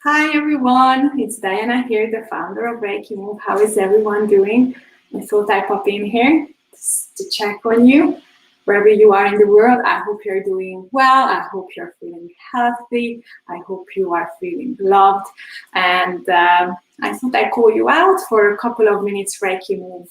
Hi everyone, it's Diana here, the founder of ReikiMove. How is everyone doing? I thought I'd pop in here to check on you. Wherever you are in the world, I hope you're doing well. I hope you're feeling healthy. I hope you are feeling loved. And I thought I'd call you out for a couple of minutes ReikiMove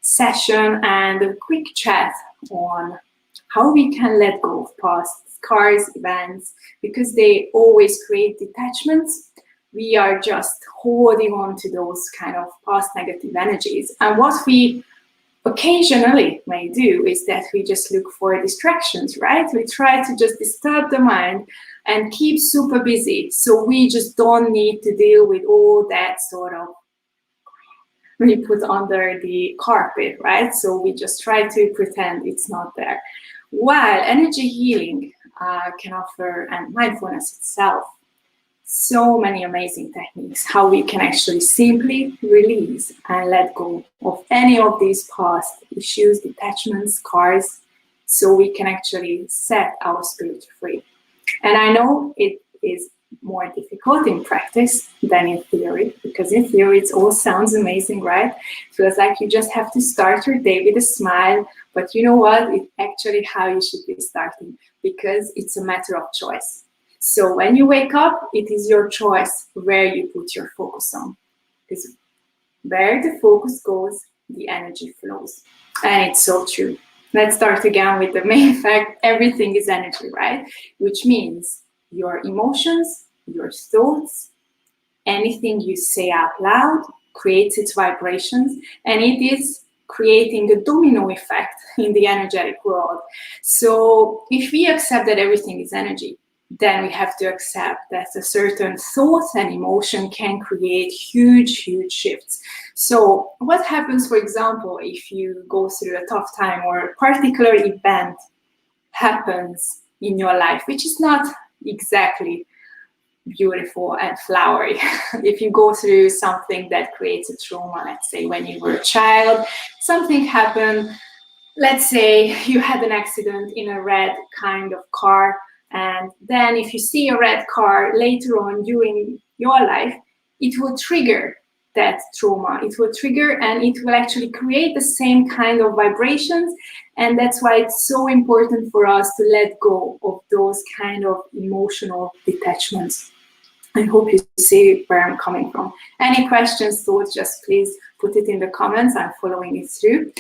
session and a quick chat on how we can let go of past scars, events, because they always create detachments. We are just holding on to those kind of past negative energies. And what we occasionally may do is that we just look for distractions, right? We try to just disturb the mind and keep super busy. So we just don't need to deal with all that sort of we put under the carpet, right? So we just try to pretend it's not there. While energy healing can offer, and mindfulness itself, so many amazing techniques, how we can actually simply release and let go of any of these past issues, detachments, scars, so we can actually set our spirit free. And I know it is more difficult in practice than in theory, because in theory it all sounds amazing, right? It feels like you just have to start your day with a smile, but you know what? It's actually how you should be starting, because it's a matter of choice. So when you wake up, it is your choice where you put your focus on, because where the focus goes, the energy flows. And it's so true. Let's start again with the main fact: everything is energy, right? Which means your emotions, your thoughts, anything you say out loud creates its vibrations, and it is creating a domino effect in the energetic world. So if we accept that everything is energy, then we have to accept that a certain thought and emotion can create huge, huge shifts. So what happens, for example, if you go through a tough time or a particular event happens in your life, which is not exactly beautiful and flowery. If you go through something that creates a trauma, let's say when you were a child, something happened, let's say you had an accident in a red kind of car, and then if you see a red car later on during your life, it will trigger that trauma. It will trigger, and it will actually create the same kind of vibrations. And that's why it's so important for us to let go of those kind of emotional detachments. I hope you see where I'm coming from. Any questions, thoughts, just please put it in the comments. I'm following it through.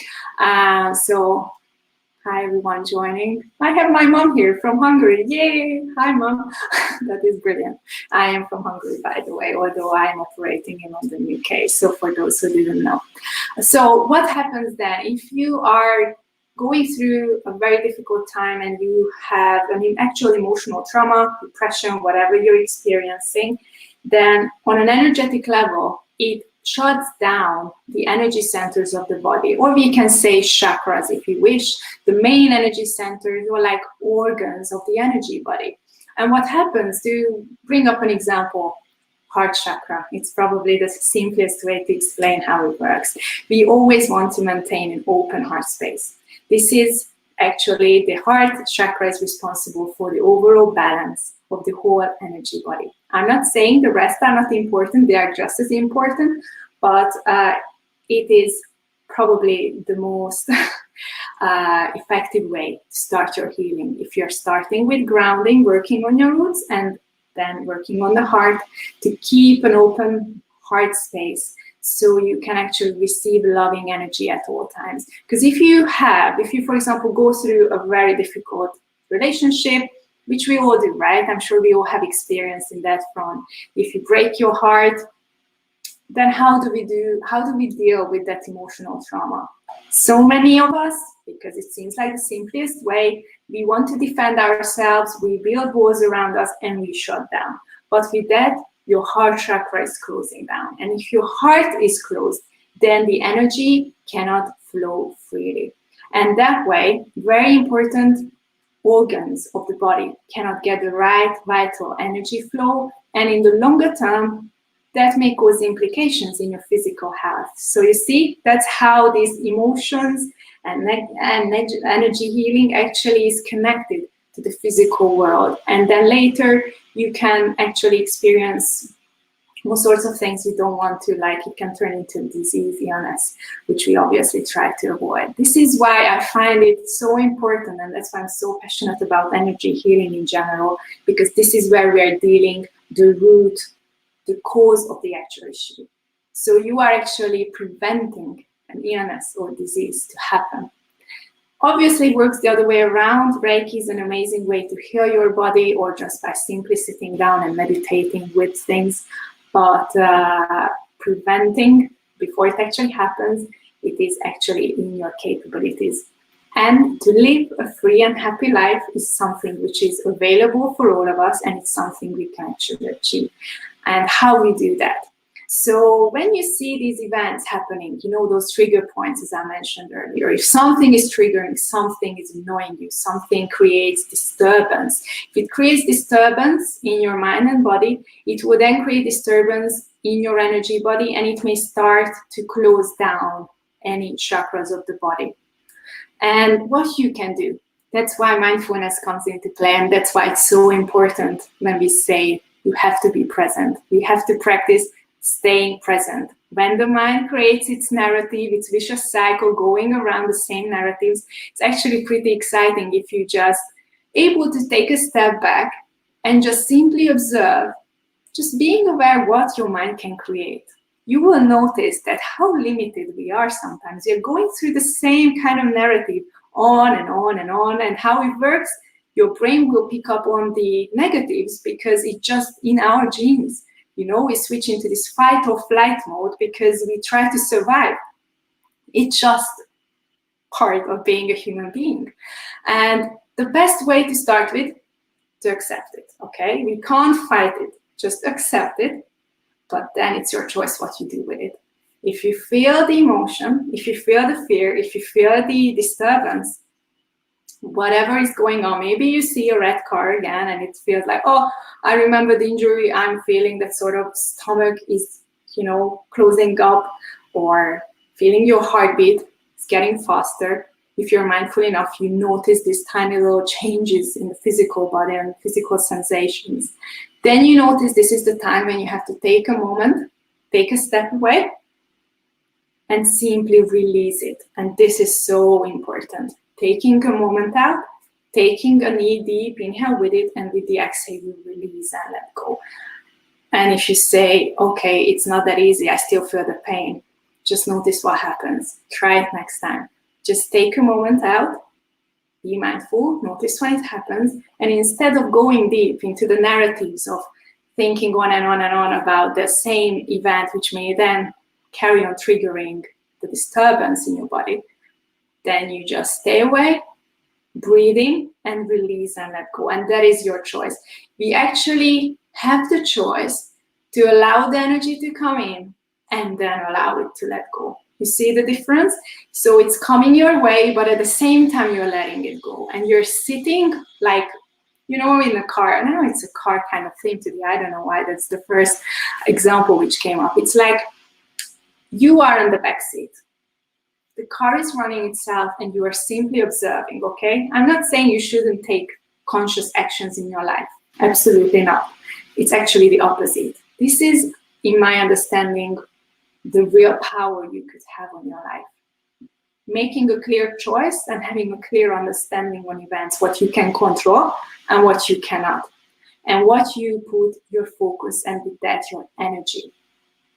So hi everyone joining. I have my mom here from Hungary. Yay! Hi mom. That is brilliant. I am from Hungary, by the way, although I'm operating in London, UK. So for those who didn't know. So what happens then if you are going through a very difficult time and you have an actual emotional trauma, depression, whatever you're experiencing, then on an energetic level, it shuts down the energy centers of the body, or we can say chakras if you wish, the main energy centers, or like organs of the energy body. And what happens, to bring up an example, heart chakra, it's probably the simplest way to explain how it works. We always want to maintain an open heart space. This is actually, the heart chakra is responsible for the overall balance of the whole energy body. I'm not saying the rest are not important, they are just as important, but it is probably the most effective way to start your healing. If you're starting with grounding, working on your roots, and then working on the heart to keep an open heart space, so you can actually receive loving energy at all times. Because if you, for example, go through a very difficult relationship, which we all do, right? I'm sure we all have experience in that front. If you break your heart, then how do we deal with that emotional trauma? So many of us, because it seems like the simplest way, we want to defend ourselves, we build walls around us, and we shut down. But with that, your heart chakra is closing down. And if your heart is closed, then the energy cannot flow freely. And that way, very important organs of the body cannot get the right vital energy flow. And in the longer term, that may cause implications in your physical health. So you see, that's how these emotions and energy healing actually is connected to the physical world. And then later you can actually experience all sorts of things you don't want to, like it can turn into disease, illness, which we obviously try to avoid. This is why I find it so important, and that's why I'm so passionate about energy healing in general, because this is where we are dealing the root, the cause of the actual issue. So you are actually preventing an illness or disease to happen. Obviously, it works the other way around. Reiki is an amazing way to heal your body, or just by simply sitting down and meditating with things. But preventing before it actually happens, it is actually in your capabilities. And to live a free and happy life is something which is available for all of us, and it's something we can actually achieve. And how we do that. So when you see these events happening, you know, those trigger points, as I mentioned earlier, if something is triggering, something is annoying you, something creates disturbance. If it creates disturbance in your mind and body, it will then create disturbance in your energy body, and it may start to close down any chakras of the body. And what you can do, that's why mindfulness comes into play, and that's why it's so important when we say you have to be present. We have to practice staying present. When the mind creates its narrative, its vicious cycle going around the same narratives, it's actually pretty exciting if you just able to take a step back and just simply observe, just being aware what your mind can create. You will notice that how limited we are sometimes. We're going through the same kind of narrative on and on and on, and how it works, your brain will pick up on the negatives because it's just in our genes. You know, we switch into this fight or flight mode because we try to survive. It's just part of being a human being. And the best way to start with, to accept it, okay? We can't fight it, just accept it, but then it's your choice what you do with it. If you feel the emotion, if you feel the fear, if you feel the disturbance, whatever is going on, maybe you see a red car again and it feels like, oh, I remember the injury, I'm feeling that sort of stomach is, you know, closing up, or feeling your heartbeat is getting faster. If you're mindful enough, you notice these tiny little changes in the physical body and physical sensations. Then you notice this is the time when you have to take a moment, take a step away, and simply release it. And this is so important. Taking a moment out, taking a deep inhale with it, and with the exhale, you release and let go. And if you say, okay, it's not that easy, I still feel the pain, just notice what happens. Try it next time. Just take a moment out, be mindful, notice when it happens, and instead of going deep into the narratives of thinking on and on and on about the same event, which may then carry on triggering the disturbance in your body, then you just stay away, breathing, and release and let go. And that is your choice. We actually have the choice to allow the energy to come in and then allow it to let go. You see the difference? So it's coming your way, but at the same time, you're letting it go. And you're sitting like, you know, in a car. I know it's a car kind of thing to be. I don't know why that's the first example which came up. It's like you are in the back seat. The car is running itself and you are simply observing, okay? I'm not saying you shouldn't take conscious actions in your life. Absolutely not. It's actually the opposite. This is, in my understanding, the real power you could have on your life. Making a clear choice and having a clear understanding on events, what you can control and what you cannot. And what you put your focus, and with that your energy.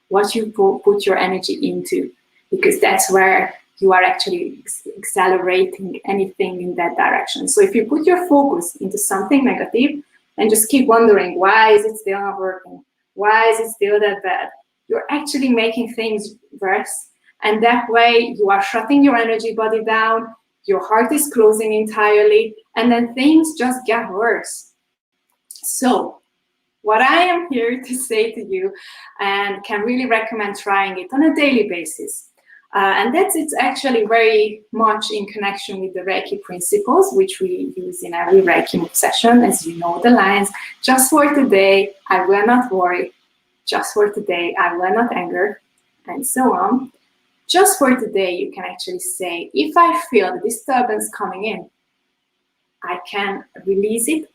What you put your energy into, because that's where you are actually accelerating anything in that direction. So if you put your focus into something negative and just keep wondering, why is it still not working? Why is it still that bad? You're actually making things worse. And that way you are shutting your energy body down, your heart is closing entirely, and then things just get worse. So what I am here to say to you, and can really recommend trying it on a daily basis, and it's actually very much in connection with the Reiki principles, which we use in every ReikiMove session. As you know, the lines, just for today, I will not worry. Just for today, I will not anger, and so on. Just for today, you can actually say, if I feel the disturbance coming in, I can release it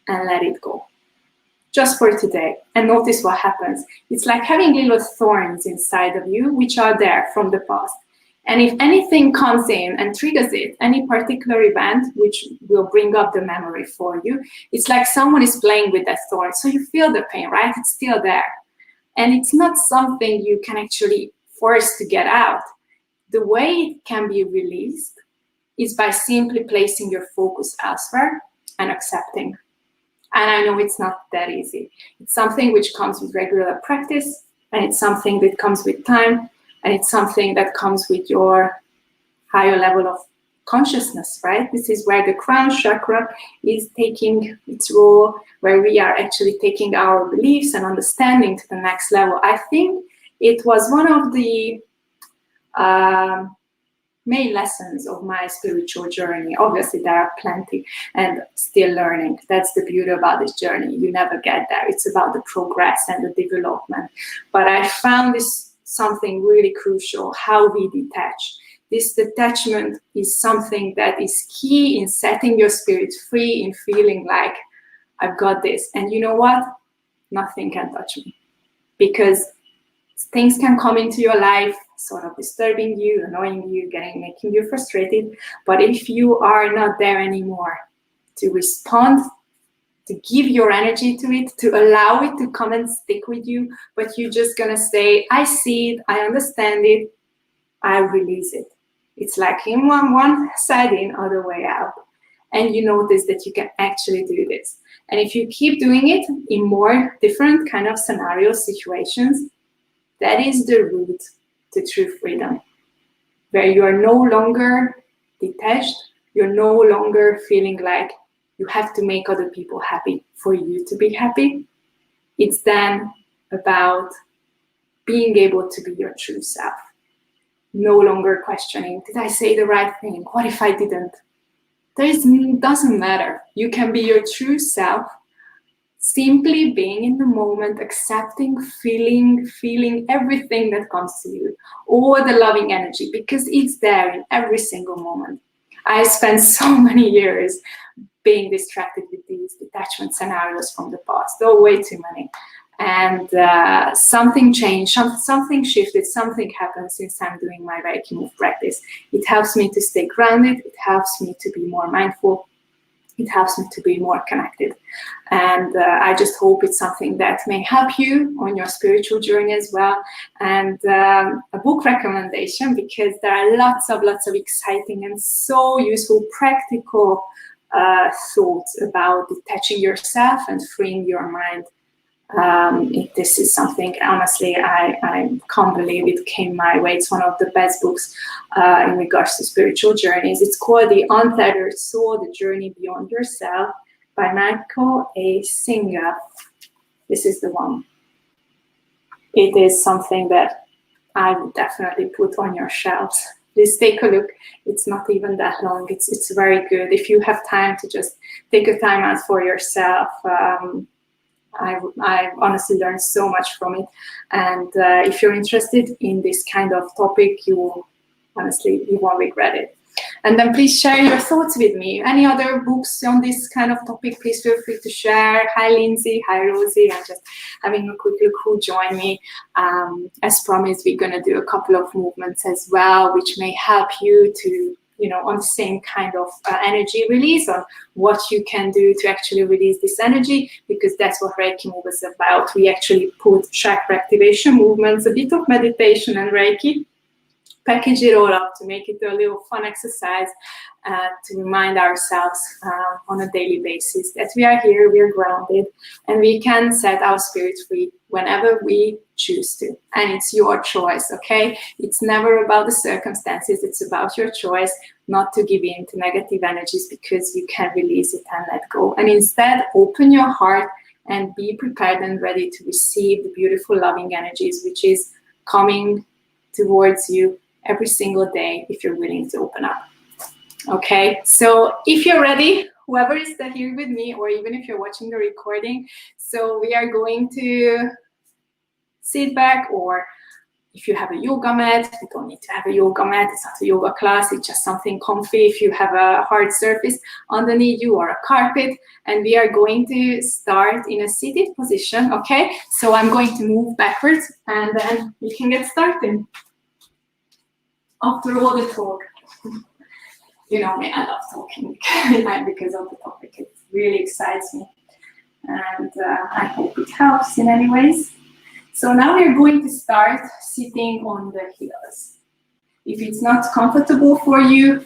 and let it go. just for today, and notice what happens. It's like having little thorns inside of you, which are there from the past. And if anything comes in and triggers it, any particular event which will bring up the memory for you, it's like someone is playing with that thorn. So you feel the pain, right? It's still there. And it's not something you can actually force to get out. The way it can be released is by simply placing your focus elsewhere and accepting. And I know it's not that easy. It's something which comes with regular practice, and it's something that comes with time, and it's something that comes with your higher level of consciousness, right? This is where the crown chakra is taking its role, where we are actually taking our beliefs and understanding to the next level. I think it was one of the main lessons of my spiritual journey. Obviously, there are plenty and still learning. That's the beauty about this journey. You never get there. It's about the progress and the development. But I found this something really crucial, how we detach. This detachment is something that is key in setting your spirit free, in feeling like, I've got this. And you know what? Nothing can touch me. Because things can come into your life, sort of disturbing you, annoying you, making you frustrated. But if you are not there anymore to respond, to give your energy to it, to allow it to come and stick with you, but you're just gonna say, I see it, I understand it, I release it. It's like in one side in, other way out. And you notice that you can actually do this. And if you keep doing it in more different kind of scenarios, situations, that is the route to true freedom, where you are no longer detached, you're no longer feeling like you have to make other people happy for you to be happy. It's then about being able to be your true self. No longer questioning, did I say the right thing? What if I didn't? Doesn't matter. You can be your true self, simply being in the moment, accepting, feeling everything that comes to you, all the loving energy, because it's there in every single moment. I spent so many years being distracted with these detachment scenarios from the past, though way too many. And something changed, something shifted, something happened since I'm doing my ReikiMove practice. It helps me to stay grounded, it helps me to be more mindful, it helps me to be more connected. And I just hope it's something that may help you on your spiritual journey as well. And a book recommendation, because there are lots of exciting and so useful, practical thoughts about detaching yourself and freeing your mind. This is something, honestly, I can't believe it came my way. It's one of the best books in regards to spiritual journeys. It's called The Untitled Soul, The Journey Beyond Yourself by Michael A. Singer. This is the one. It is something that I would definitely put on your shelves. Please take a look. It's not even that long. It's very good. If you have time to just take a time out for yourself, I honestly learned so much from it. And if you're interested in this kind of topic, you won't regret it. And then please share your thoughts with me. Any other books on this kind of topic, please feel free to share. Hi, Lindsay. Hi, Rosie. I'm just having a quick look who joined me. As promised, we're going to do a couple of movements as well, which may help you to, on the same kind of energy release, on what you can do to actually release this energy, because that's what ReikiMove is about. We actually put chakra activation movements, a bit of meditation and Reiki, package it all up to make it a little fun exercise to remind ourselves on a daily basis that we are here, we are grounded, and we can set our spirit free whenever we choose to. And it's your choice, okay? It's never about the circumstances, it's about your choice not to give in to negative energies, because you can release it and let go. And instead, open your heart and be prepared and ready to receive the beautiful loving energies which is coming towards you every single day if you're willing to open up. Okay, so if you're ready, whoever is here with me, or even if you're watching the recording, so we are going to sit back or If you have a yoga mat, you don't need to have a yoga mat. It's not a yoga class. It's just something comfy. If you have a hard surface underneath you or a carpet, and we are going to start in a seated position, okay? So I'm going to move backwards and then we can get started. After all the talk, you know me, I love talking because of the topic. It really excites me. And I hope it helps in any ways. So now we're going to start sitting on the heels. If it's not comfortable for you,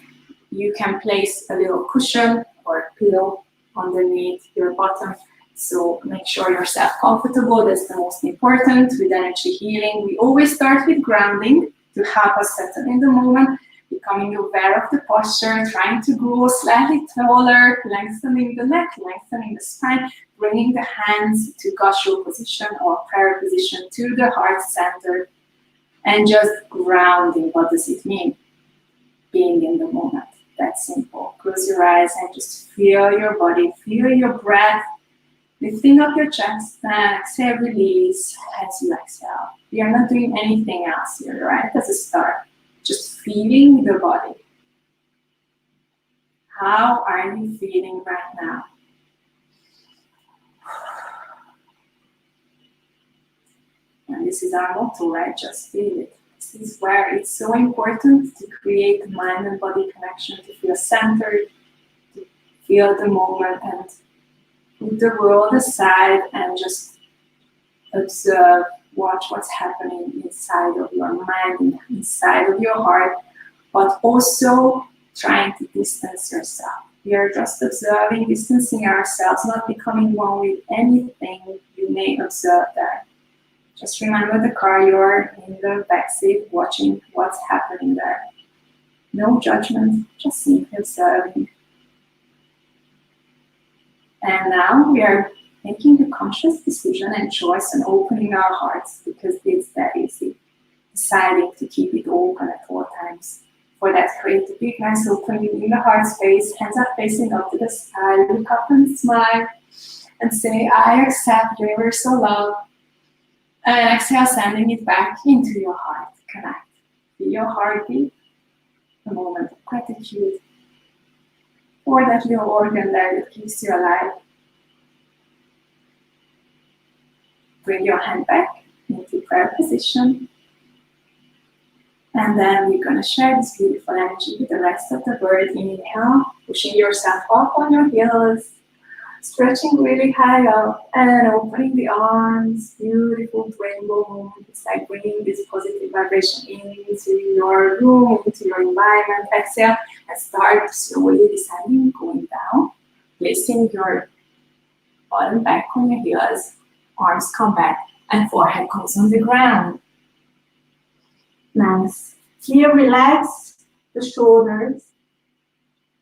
you can place a little cushion or pillow underneath your bottom. So make sure yourself comfortable. That's the most important. With energy healing, we always start with grounding to help us settle in the moment, becoming aware of the posture, trying to grow slightly taller, lengthening the neck, lengthening the spine, bringing the hands to Gasho position or prayer position to the heart center, and just grounding. What does it mean? Being in the moment. That's simple. Close your eyes and just feel your body, feel your breath, lifting up your chest, and exhale, release as you exhale. We are not doing anything else here, right? As a start. Just feeling the body. How are you feeling right now? And this is our motto, right? Just feel it. This is where it's so important to create mind and body connection, to feel centered, to feel the moment and put the world aside and just observe, watch what's happening inside of your mind, inside of your heart, but also trying to distance yourself. We are just observing, distancing ourselves, not becoming one with anything you may observe there. Just remember the car, you're in the backseat watching what's happening there. No judgment, just simply observing. And now we are making the conscious decision and choice and opening our hearts, because it's that easy. Deciding to keep it open at all times. For that, create a big nice opening in the heart space, hands are facing up to the sky, look up and smile, and say, I accept universal love. And exhale, sending it back into your heart. Connect. Feel your heartbeat, a moment of gratitude for that little organ there that keeps you alive. Bring your hand back into prayer position. And then we're going to share this beautiful energy with the rest of the bird. Inhale, pushing yourself up on your heels. Stretching really high up and opening the arms. Beautiful rainbow movement. It's like bringing this positive vibration into your room, into your environment. Exhale and start slowly descending, going down. Placing your bottom back on your heels. Arms come back and forehead goes on the ground. Nice. Here, relax the shoulders.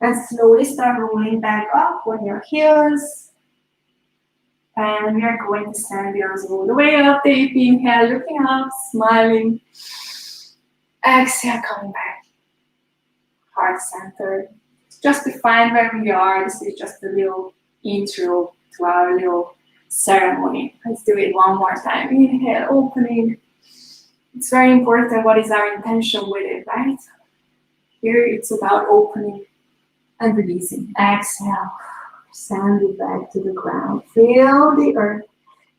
And slowly start rolling back up on your heels. And we are going to send the arms all the way up. Deep inhale, looking up, smiling. Exhale, coming back. Heart center. Just define where we are. This is just a little intro to our little ceremony. Let's do it one more time. Inhale, opening. It's very important what is our intention with it, right? Here it's about opening and releasing. Exhale, send it back to the ground. Feel the earth,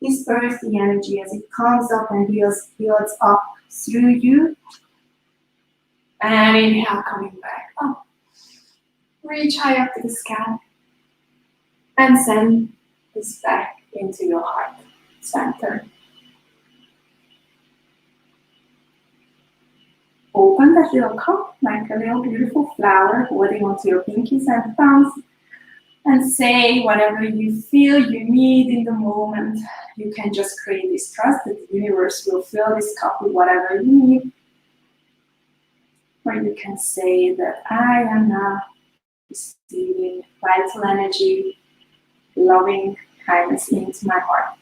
this earthy energy as it comes up and builds up through you. And inhale, coming back up. Reach high up to the sky. And send this back into your heart center. Open that little cup like a little beautiful flower, holding onto your pinkies and thumbs, and say whatever you feel you need in the moment. You can just create this trust that the universe will fill this cup with whatever you need. Or you can say that I am now receiving vital energy, loving kindness into my heart.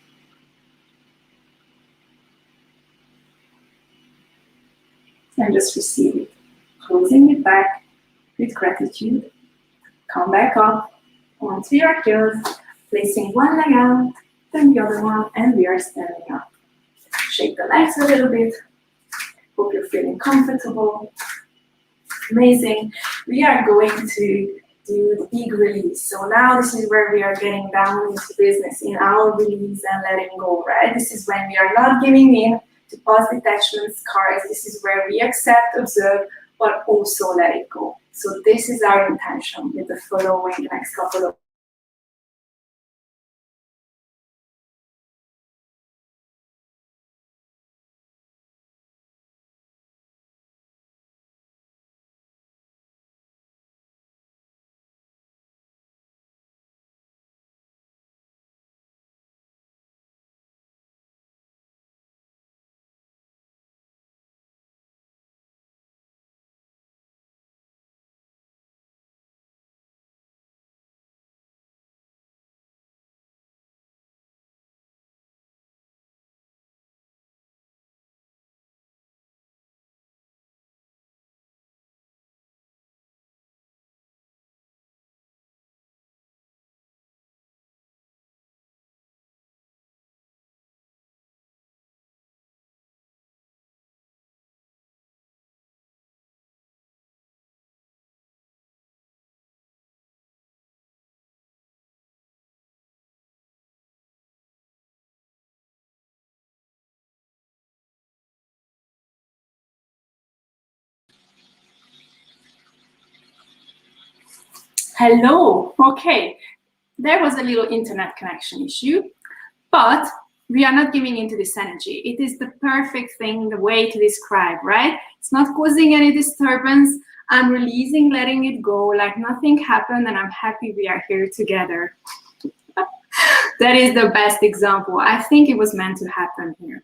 And just receive it. Closing it back with gratitude. Come back up onto your heels, placing one leg out, then the other one, and we are standing up. Shake the legs a little bit. Hope you're feeling comfortable. Amazing. We are going to do the big release. So now this is where we are getting down into business in our release and letting go, right? This is when we are not giving in to past detachment scars. This is where we accept, observe, but also let it go. So this is our intention with the following next couple of hello. Okay, there was a little internet connection issue, but we are not giving into this energy. It is the perfect thing, the way to describe, right? It's not causing any disturbance. I'm releasing, letting it go, like nothing happened, and I'm happy we are here together. That is the best example. I think it was meant to happen here.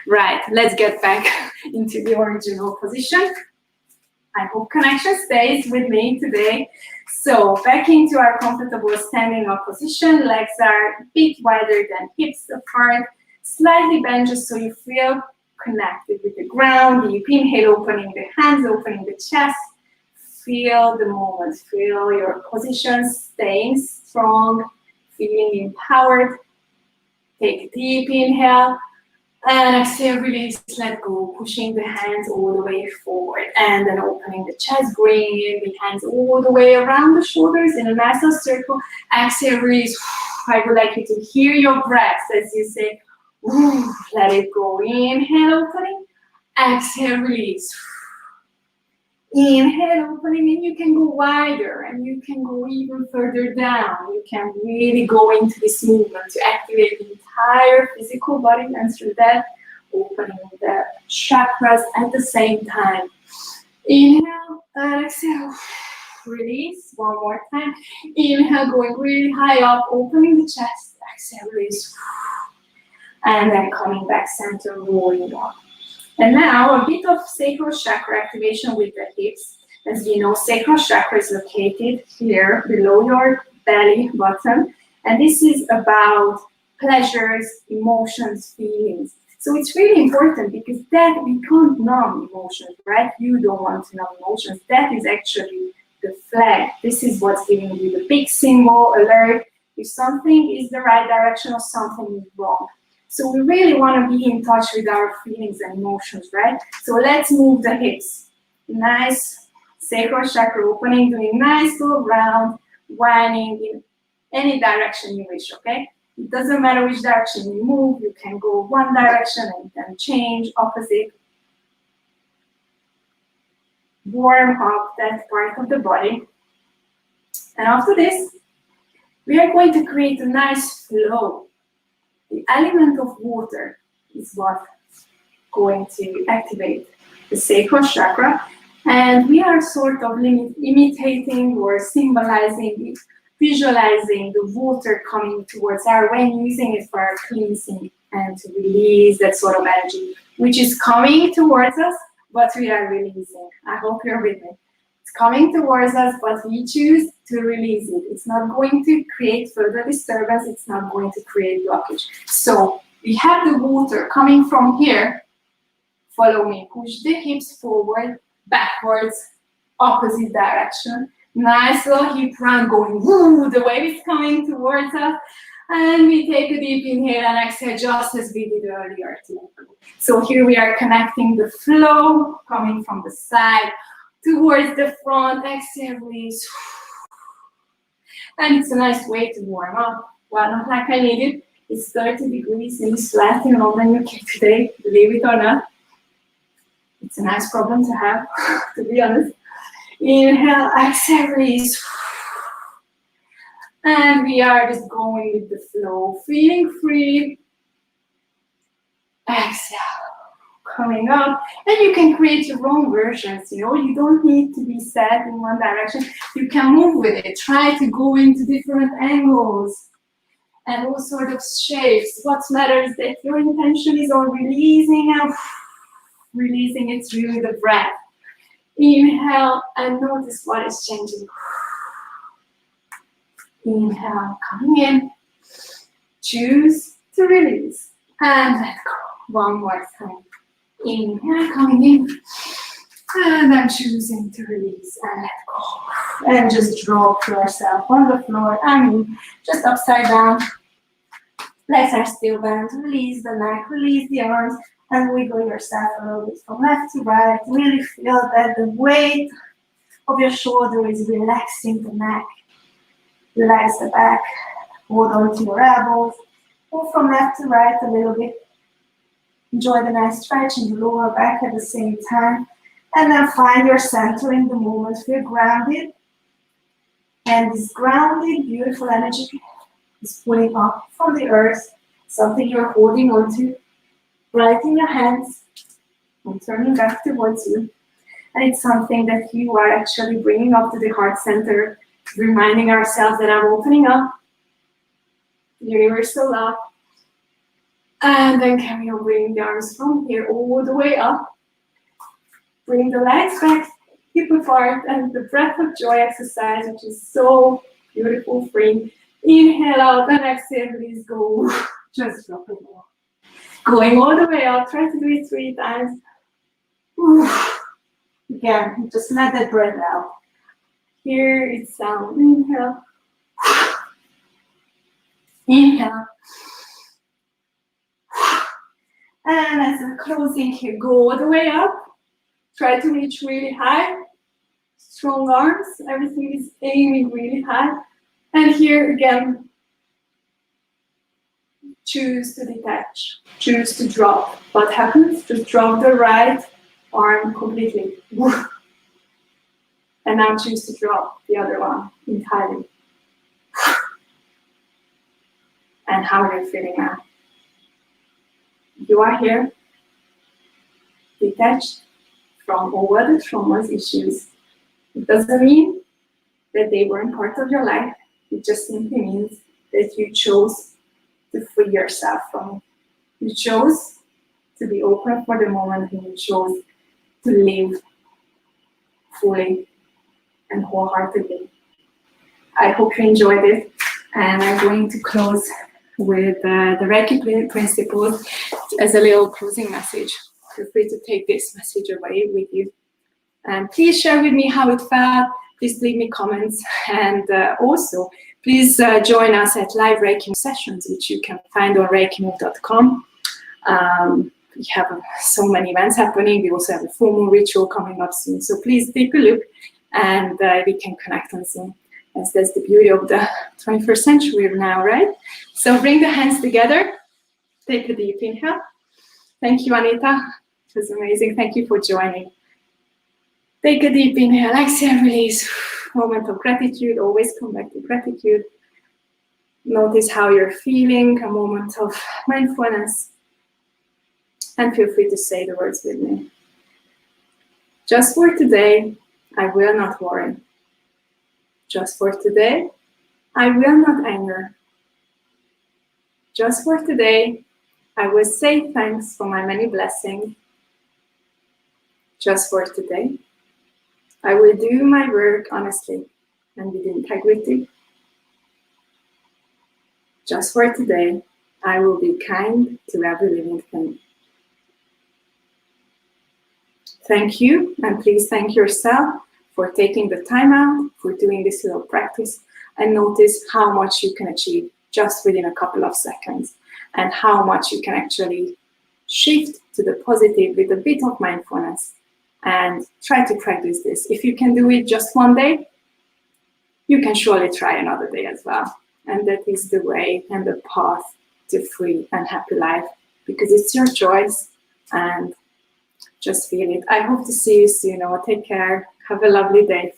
Right, let's get back into the original position. I hope connection stays with me today. So back into our comfortable standing up position. Legs are a bit wider than hips apart. Slightly bend just so you feel connected with the ground. Deep inhale, opening the hands, opening the chest. Feel the moment. Feel your position staying strong, feeling empowered. Take a deep inhale. And exhale, release, let go, pushing the hands all the way forward. And then opening the chest, bringing the hands all the way around the shoulders in a nice little circle. Exhale, release. I would like you to hear your breath as you say, let it go. Inhale, opening. Exhale, release. Inhale, opening, and you can go wider and you can go even further down. You can really go into this movement to activate the entire physical body, and through that, opening the chakras at the same time. Inhale, and exhale, release. One more time. Inhale, going really high up, opening the chest. Exhale, release. And then coming back center, rolling up. And now a bit of sacral chakra activation with the hips. As you know, sacral chakra is located here below your belly button. And this is about pleasures, emotions, feelings. So it's really important because that we can't numb emotions, right? You don't want to numb emotions. That is actually the flag. This is what's giving you the big symbol alert. If something is the right direction or something is wrong. So we really want to be in touch with our feelings and emotions, right? So let's move the hips. Nice sacral chakra opening, doing nice little round, winding in any direction you wish, okay? It doesn't matter which direction you move. You can go one direction and then change opposite. Warm up that part of the body. And after this, we are going to create a nice flow. The element of water is what's going to activate the sacral chakra. And we are sort of imitating or symbolizing, visualizing the water coming towards our when using it for our cleansing and to release that sort of energy, which is coming towards us, but we are releasing. I hope you're with me. It's coming towards us, but we choose to release it. It's not going to create further disturbance. It's not going to create blockage. So we have the water coming from here. Follow me. Push the hips forward, backwards, opposite direction. Nice little hip round going, woo, the wave is coming towards us. And we take a deep inhale and exhale just as we did earlier too. So here we are connecting the flow, coming from the side towards the front. Exhale, release. And it's a nice way to warm up. Well, not like I need it. It's 30 degrees in this flat in UK today, believe it or not. It's a nice problem to have, to be honest. Inhale, exhale, release. And we are just going with the flow, feeling free. Exhale, coming up. And you can create your own versions, you know. You don't need to be set in one direction. You can move with it. Try to go into different angles and all sorts of shapes. What matters is that your intention is on releasing and releasing it through the breath. Inhale and notice what is changing. Inhale, coming in. Choose to release and let go. One more time. Inhale, coming in. And I'm choosing to release and let go. And just drop yourself on the floor. Just upside down. Legs are still bent. Release the neck, release the arms, and wiggle yourself a little bit from left to right. Really feel that the weight of your shoulder is relaxing the neck. Relax the back. Hold on to your elbows. Move from left to right a little bit. Enjoy the nice stretch in the lower back at the same time. And then find your center in the movement. Feel grounded. And this grounded, beautiful energy is pulling up from the earth, something you're holding on to, right in your hands, and turning back towards you. And it's something that you are actually bringing up to the heart center, reminding ourselves that I'm opening up, universal love. And then carry on, bring the arms from here all the way up. Bring the legs back, hip apart, and the breath of joy exercise, which is so beautiful, freeing. Inhale out and exhale, release, go. Just drop it off. Going all the way up, try to do it 3 times. Again, just let that breath out. Here it's sound. Inhale. Inhale. And as we're closing here, go all the way up. Try to reach really high. Strong arms. Everything is aiming really high. And here again, choose to detach. Choose to drop. What happens? Just drop the right arm completely. And now choose to drop the other one entirely. And how are you feeling now? You are here, detached from all the traumas, issues. It doesn't mean that they weren't part of your life. It just simply means that you chose to free yourself from it. You chose to be open for the moment, and you chose to live fully and wholeheartedly. I hope you enjoyed it, and I'm going to close with the Reiki principles as a little closing message. Feel free to take this message away with you. And please share with me how it felt. Please leave me comments, and also please join us at live ReikiMove sessions, which you can find on ReikiMove.com. We have so many events happening. We also have a full moon ritual coming up soon. So please take a look, and we can connect on Zoom. As that's the beauty of the 21st century now, right? So bring the hands together. Take a deep inhale. Thank you, Anita. It was amazing. Thank you for joining. Take a deep inhale, exhale, release. Moment of gratitude, always come back to gratitude. Notice how you're feeling, a moment of mindfulness. And feel free to say the words with me. Just for today, I will not worry. Just for today, I will not anger. Just for today, I will say thanks for my many blessings. Just for today, I will do my work honestly and with integrity. Just for today, I will be kind to every living thing. Thank you, and please thank yourself for taking the time out, for doing this little practice, and notice how much you can achieve just within a couple of seconds, and how much you can actually shift to the positive with a bit of mindfulness and try to practice this. If you can do it just one day, you can surely try another day as well. And that is the way and the path to free and happy life, because it's your choice, and just feel it. I hope to see you soon. Take care. Have a lovely day.